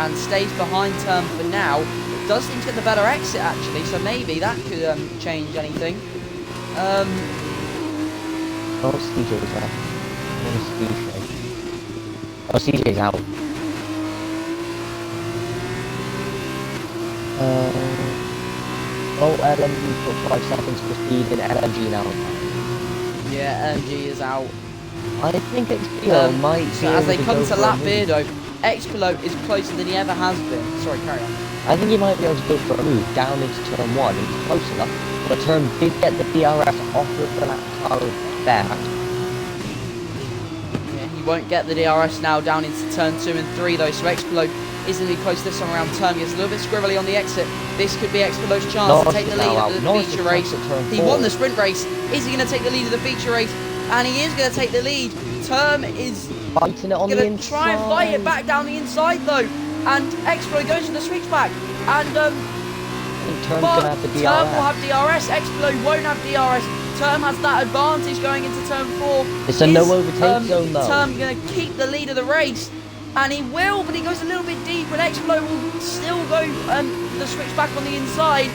And stays behind turn for now. It does seem to get the better exit actually, so maybe that could change anything. Oh, CJ's there. Where's CJ? Oh, CJ's out. Oh, LMG for 5 seconds for speed and LMG now. Yeah, LMG is out. I think Expolo might be So as they able come go to for a lap move. Beardo, Expolo is closer than he ever has been. Sorry, carry on. I think he might be able to go for a move down into turn 1. He's close enough. But turn did get the DRS off of the lap car back. Yeah, he won't get the DRS now down into turn 2 and 3 though, so Expolo is going to be close this time around. Turn gets a little bit scribbly on the exit. This could be Expolo's chance to take the lead of the feature race. He won the sprint race. Is he going to take the lead of the feature race? And he is going to take the lead. Term is Fighting it on the going inside. to try and fight it back down the inside though. And Expolo goes for the switchback. And Term's but gonna have the DRS. Term will have DRS. Expolo won't have DRS. Term has that advantage going into turn 4. It's a no overtake zone though. Term going to keep the lead of the race. And he will, but he goes a little bit deep, and Expolo will still go the switchback on the inside.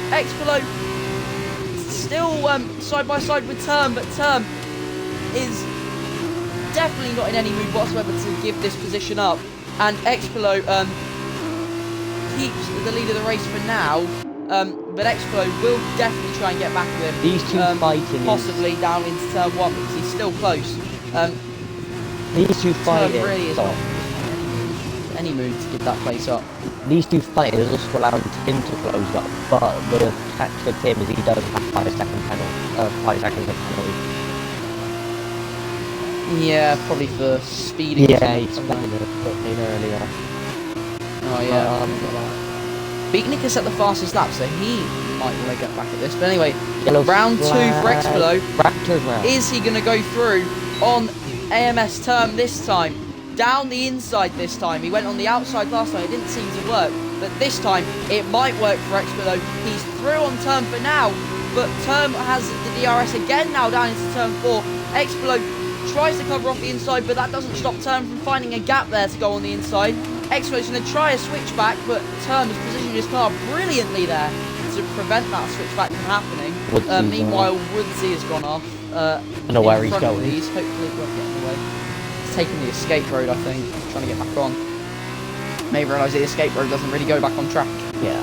Expolo still side by side with Term, but Term is definitely not in any mood whatsoever to give this position up. And Expolo keeps the lead of the race for now, but Expolo will definitely try and get back with him. These two fighting possibly down into turn 1 because he's still close. These two fighting. Really is not any mood to give that place up. These two fighting is also allowing Tim to close up, but the catch for Tim is he does have 5 second penalty. 5 seconds of penalty. Yeah, probably for speeding. Yeah, he's playing in earlier. Oh yeah. Beat Nicholas at the fastest lap, so he might want to get back at this. But anyway, round 2 for Expolo. Is he going to go through on AMS Term this time? Down the inside this time. He went on the outside last time. It didn't seem to work. But this time, it might work for Expolo. He's through on Term for now. But Term has the DRS again now down into turn 4. Expolo tries to cover off the inside, but that doesn't stop Term from finding a gap there to go on the inside. Expolo's going to try a switchback, but Term has positioned his car brilliantly there to prevent that switchback from happening. Meanwhile, Woodsy has gone off. I know where he's going. Hopefully it won't get in the way. He's taking the escape road, I think, trying to get back on. May realise the escape road doesn't really go back on track. Yeah.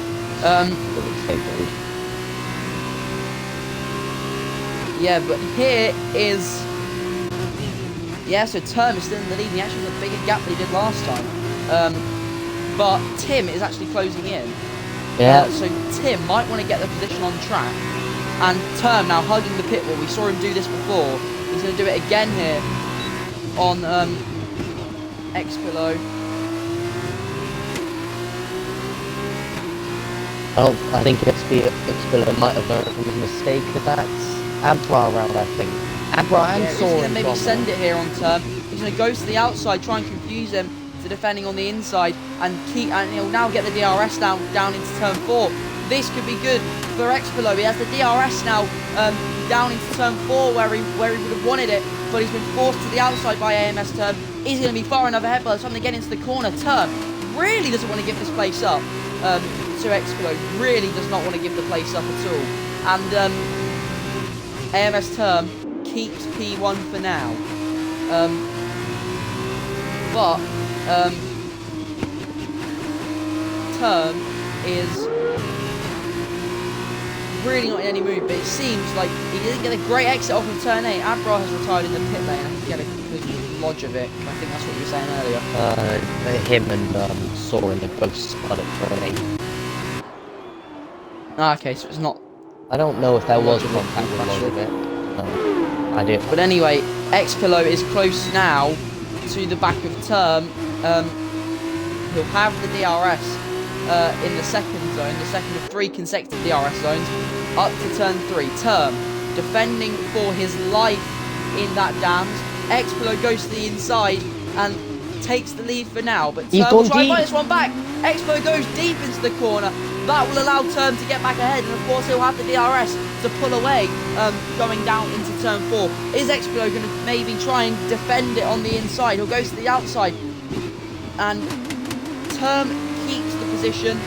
Escape road. Yeah, but here is... Yeah, so Term is still in the lead, and he actually has a bigger gap than he did last time. But Tim is actually closing in. Yeah. So Tim might want to get the position on track. And Term now hugging the pit wall. We saw him do this before. He's going to do it again here on Expolo. Oh, I think Expolo might have learned from his mistake, because that's Abra around, I think. Abra and He's Soren. going to maybe send it here on Term. He's going to go to the outside, try and confuse him to defending on the inside, and he'll now get the DRS down into turn 4. This could be good for Expolo. He has the DRS now down into turn 4 where he would have wanted it, but he's been forced to the outside by AMS Term. He's going to be far enough ahead by the time they get into the corner. Term really doesn't want to give this place up. So Expolo really does not want to give the place up at all. And AMS Term keeps P1 for now. But Term is really not in any mood, but it seems like he didn't get a great exit off of turn 8. Abra has retired in the pit lane. I think he had a good lodge of it. I think that's what you were saying earlier. Him and Soren are both spun at turn 8. Ah, okay, so it's not... I don't know if that was contact with lodge of it. I do. But anyway, Expolo is close now to the back of Term. He'll have the DRS in the second zone, the second of 3 consecutive DRS zones, up to turn 3. Term defending for his life in that dams. Expolo goes to the inside, and takes the lead for now, but He's Term will gone try and deep. fight this one back. Expo goes deep into the corner. That will allow Term to get back ahead, and of course he'll have the DRS to pull away, going down into turn 4. Is Explo going to maybe try and defend it on the inside? He'll go to the outside, and Term keeps the position,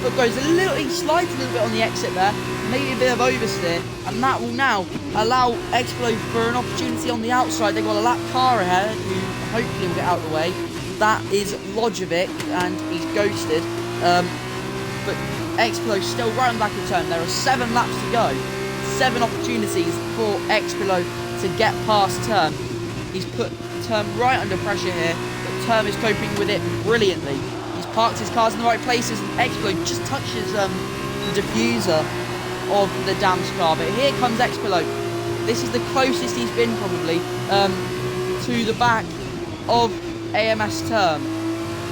but goes he slides a little bit on the exit there, maybe a bit of oversteer, and that will now allow Explo for an opportunity on the outside. They've got a lap car ahead, who hopefully will get out of the way. That is Lojovic, and he's ghosted. But Explo still right on the back of the turn. There are 7 laps to go. 7 opportunities for Explo to get past Term. He's put Term right under pressure here, but Term is coping with it brilliantly. He's parked his cars in the right places, and Explo just touches the diffuser of the Dams car. But here comes Explo. This is the closest he's been probably to the back of AMS Term.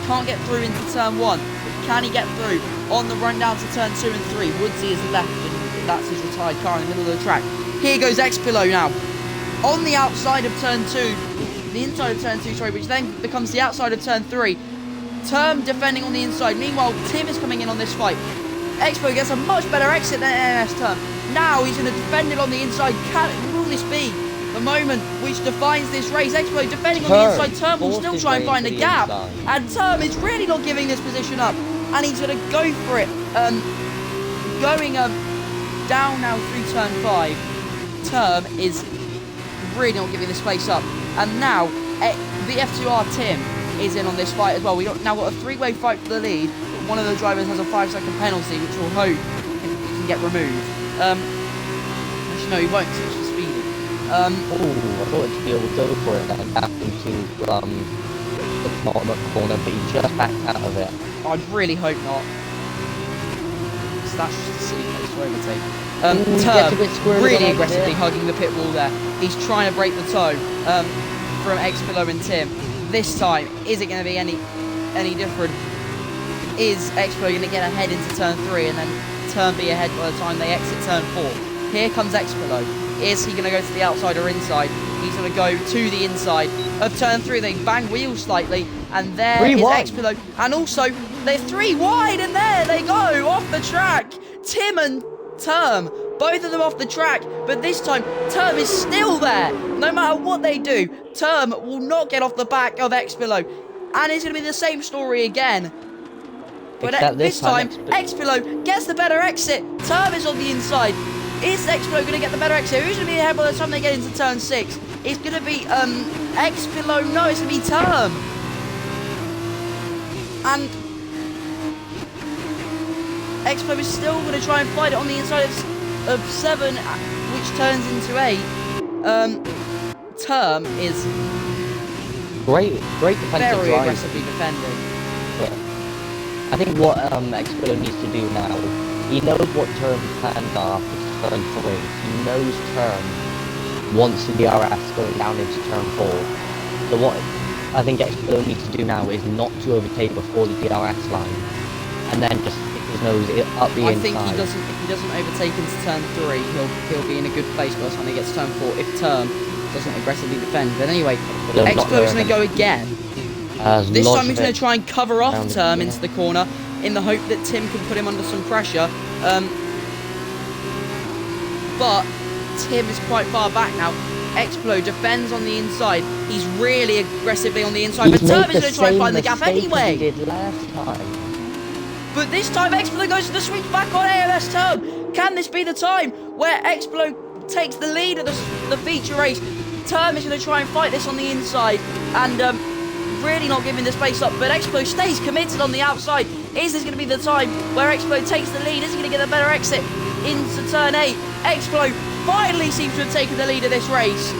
Can't get through into turn 1. Can he get through on the run down to turn 2 and 3? Woodsy is left, and that's his retired car in the middle of the track. Here goes Expilo now. On the outside of turn 2, the inside of turn 2, sorry, which then becomes the outside of turn 3. Term defending on the inside. Meanwhile, Tim is coming in on this fight. Expo gets a much better exit than AMS Term. Now he's going to defend it on the inside. Will this be the moment which defines this race? Expo defending on the inside. Term will still try and find a gap. And Term is really not giving this position up. And he's going to go for it. Going down now through turn 5. Term is really not giving this place up. And now the F2R Tim is in on this fight as well. We've now got a 3-way fight for the lead. One of the drivers has a 5-second penalty, which we'll hope can get removed. Actually, no, he won't, because it's for speeding. I thought he'd go for it then, after to the bottom corner, but he just backed out of it. I'd really hope not. So that's just a silly place to overtake. Term really aggressively hugging the pit wall there. He's trying to break the toe from Expilo and Tim. This time, is it going to be any different? Is Expilo going to get ahead into turn 3 and then Term be ahead by the time they exit turn 4? Here comes Expilo. Is he going to go to the outside or inside? He's going to go to the inside of turn 3. They bang wheels slightly, and there is Expilo. And also, they're 3 wide, and there they go off the track. Tim and Term, both of them off the track, but this time Term is still there. No matter what they do, Term will not get off the back of Expilo, and it's going to be the same story again. But this time, Expilo gets the better exit. Term is on the inside. Is Expilo going to get the better exit? Who's going to be ahead by the time they get into turn 6? It's going to be Expilo. No, it's going to be Term. And Expilo is still going to try and fight it on the inside of 7, which turns into 8. Term is great defensive very drive. aggressively defending. But I think what Expilo needs to do now, he knows what Term's plans are for turn 3. He knows Term wants the DRS going down into turn 4. So what I think Expilo needs to do now is not to overtake before the DRS line, and then just stick his nose up the inside. I think if he doesn't overtake into turn 3, he'll be in a good place by the time he gets to turn 4. If Term doesn't aggressively defend. But anyway, Explo's going to go again. This time he's going to try and cover off Term into the corner in the hope that Tim can put him under some pressure. But Tim is quite far back now. Explo defends on the inside. He's really aggressively on the inside, but Term is going to try and find the gap anyway. He did last time. But this time Explo goes to the switch back on AMS Term. Can this be the time where Explo takes the lead of the feature race? Term is going to try and fight this on the inside and really not giving this place up, but Explo stays committed on the outside. Is this going to be the time where Explo takes the lead? Is he going to get a better exit into turn 8? Explo finally seems to have taken the lead of this race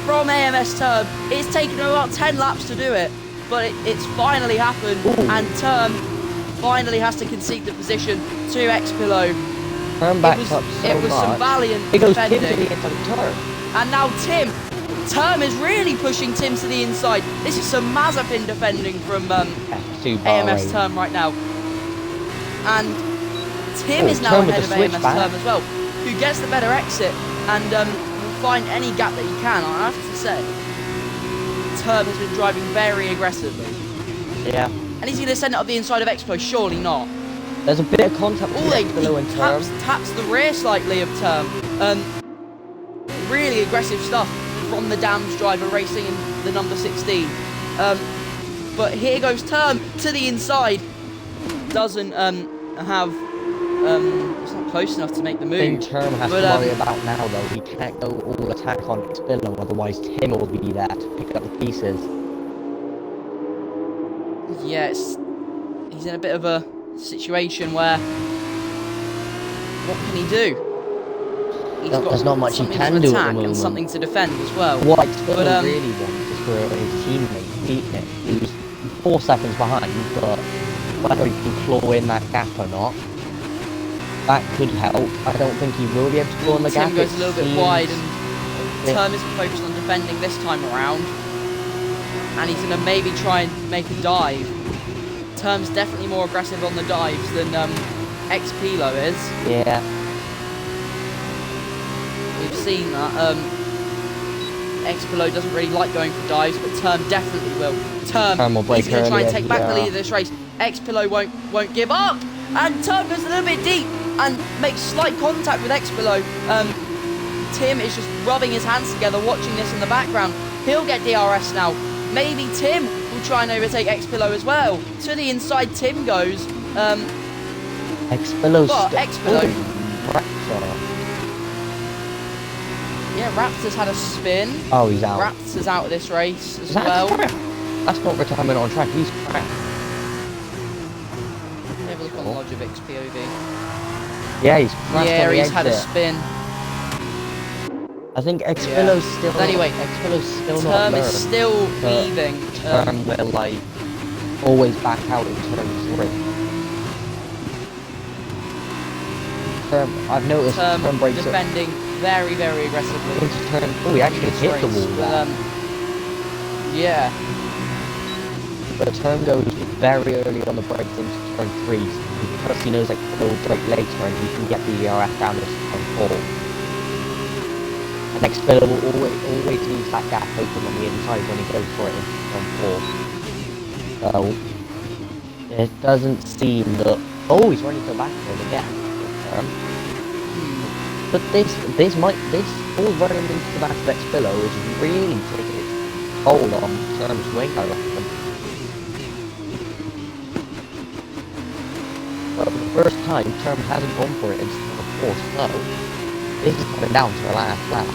from AMS Term. It's taken him about 10 laps to do it, but it's finally happened. Ooh. And Term finally has to concede the position to Expilo. It was some valiant defending. And now Term is really pushing Tim to the inside. This is some Mazepin defending from AMS Term right now. And Tim is now ahead of AMS Term as well, who gets the better exit and will find any gap that he can, I have to say. Turb has been driving very aggressively. Yeah. And is he going to send it up the inside of Explo? Surely not. There's a bit of contact between Expelo and Term. Taps the rear slightly of Term. Really aggressive stuff from the Dams driver racing in the number 16. But here goes Term to the inside. Doesn't have... it's not close enough to make the move. I think Term has to worry about now, though. He can't go all attack on Expelo, otherwise Tim will be there to pick up the pieces. Yeah, he's in a bit of a situation where... What can he do? There's not much he can do at the moment. And something to defend as well. What Expelo really wants is for his teammate beating it. He's 4 seconds behind, but whether he can claw in that gap or not, that could help. I don't think he will be able to claw in the gap. Tim goes a little bit wide, and Term isn't focused on defending this time around. And he's going to maybe try and make a dive. Term's definitely more aggressive on the dives than Expelo is. Yeah. We've seen that. Expelo doesn't really like going for dives, but Term definitely will. Term will break he's going to try and take back yeah. the lead of this race. Expelo won't give up, and Term goes a little bit deep and makes slight contact with Expelo. Tim is just rubbing his hands together, watching this in the background. He'll get DRS now. Maybe Tim will try and overtake Expelo as well. To the inside, Tim goes. Expelo's Expelo. Raptor. Yeah, Raptor's had a spin. Oh, he's out. Raptor's out of this race as That's well. That's not retirement on track. He's crap. Have a look on Logivic's POV. Yeah, he's crashed Yeah, on the he's had a exit. spin. I think Expelo's still. But anyway, Expelo's still not Term learned. is still leaving. Term will like always back out in turn 3. Term, I've noticed Term breaks defending very, very aggressively. into turn. Oh, he actually hit the wall. But, yeah. But Term goes very early on the brakes into turn 3 because he knows that he'll brake later and he can get the DRS down to turn 4. And Expelo will always leaves that gap open on the inside when he goes for it into turn 4. So it doesn't seem that. Oh, he's running to the back end again. But this all running into the back of Expelo is really taking its hold on Term's wing, I reckon. But for the first time, Term hasn't gone for it into turn 4, so this is coming down to the last lap.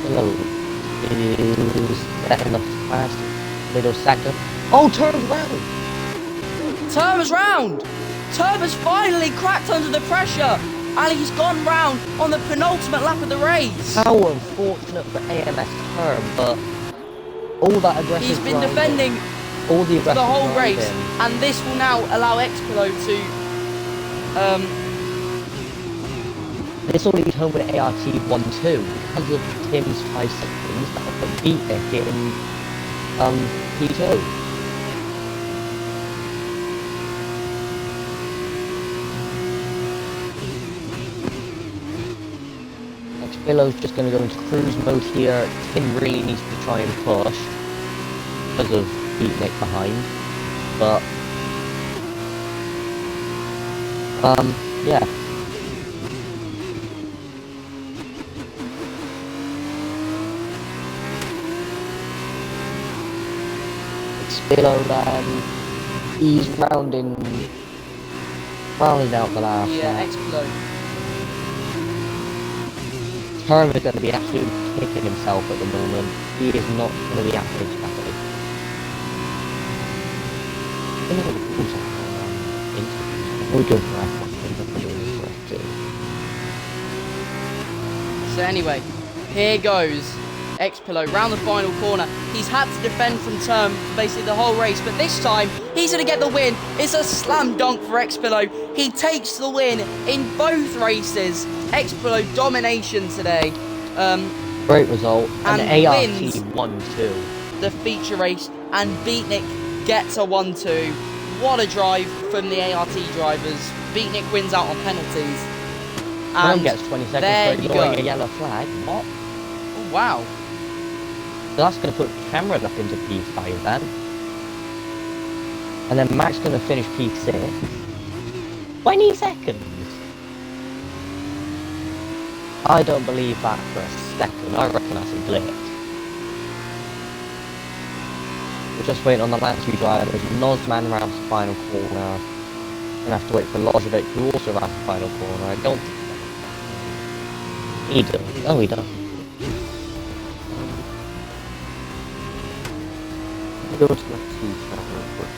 Hello. Is that in the fast middle sector? Oh, Term's round! Term is round! Term has finally cracked under the pressure, and he's gone round on the penultimate lap of the race. How unfortunate for AMS Term, but all that aggressive He's been driving, defending all the for the whole driving. race, and this will now allow Expelo to This will lead home with ART 1-2 because of Tim's 5 seconds that will beat Nick in P2. Expelo's just going to go into cruise mode here. Tim really needs to try and push because of beating Nick behind, but yeah. Expelo he's rounding out the last. yeah, Expelo. Term is going to be absolutely kicking himself at the moment. He is not going to be happy. So anyway, here goes Expelo round the final corner. He's had to defend from Term for basically the whole race, but this time he's going to get the win. It's a slam dunk for Expelo. He takes the win in both races. Expelo domination today. Great result. And ART wins 1-2. the feature race, and Beatnik gets a 1-2. What a drive from the ART drivers. Beatnik wins out on penalties. Brown gets 20 seconds there for you ignoring go. a yellow flag. What? Oh, wow. So that's going to put Cameron up into P5 then. And then Max going to finish P6. 20 seconds! I don't believe that for a second. I reckon that's a glitch. We're just waiting on the last two drivers. Nozman rounds the final corner. Gonna have to wait for Lojovic, who also rounds the final corner. I don't... He does. Oh, he does. Go to the two travelers for P2.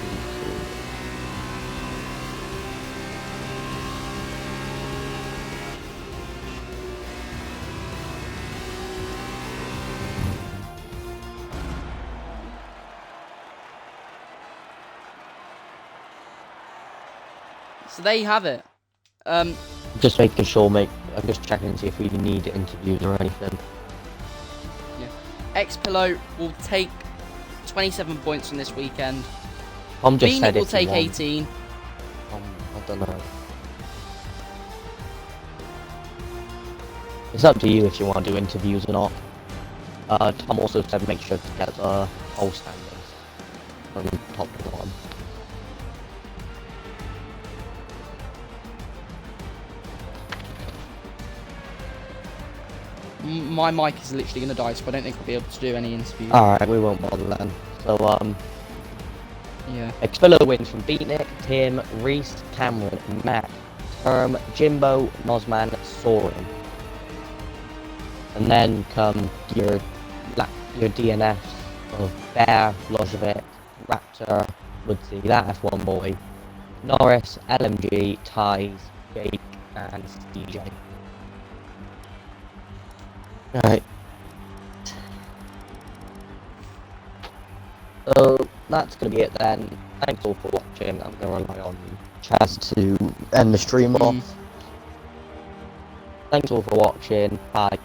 So there you have it. Just making sure, I'm just checking to see if we need interviews or anything. Yeah. X-Pillow will take 27 points from this weekend. I'm just Beatnik said will if you take want. 18. I don't know. It's up to you if you want to do interviews or not. Tom also said make sure to get the whole standings from top to bottom. My mic is literally going to die, so I don't think I'll be able to do any interviews. Alright, we won't bother then. So, Yeah. Expillo wins from Beatnik, Tim, Reese, Cameron, Matt, Term, Jimbo, Nozman, Soren. And then come your DNFs of Bear, Lojovic, Raptor, Woodsy, that F1 boy, Norris, LMG, Ties, Jake, and DJ. Alright. So that's gonna be it then. Thanks all for watching. I'm gonna rely on Chaz to end the stream off. Thanks all for watching. Bye.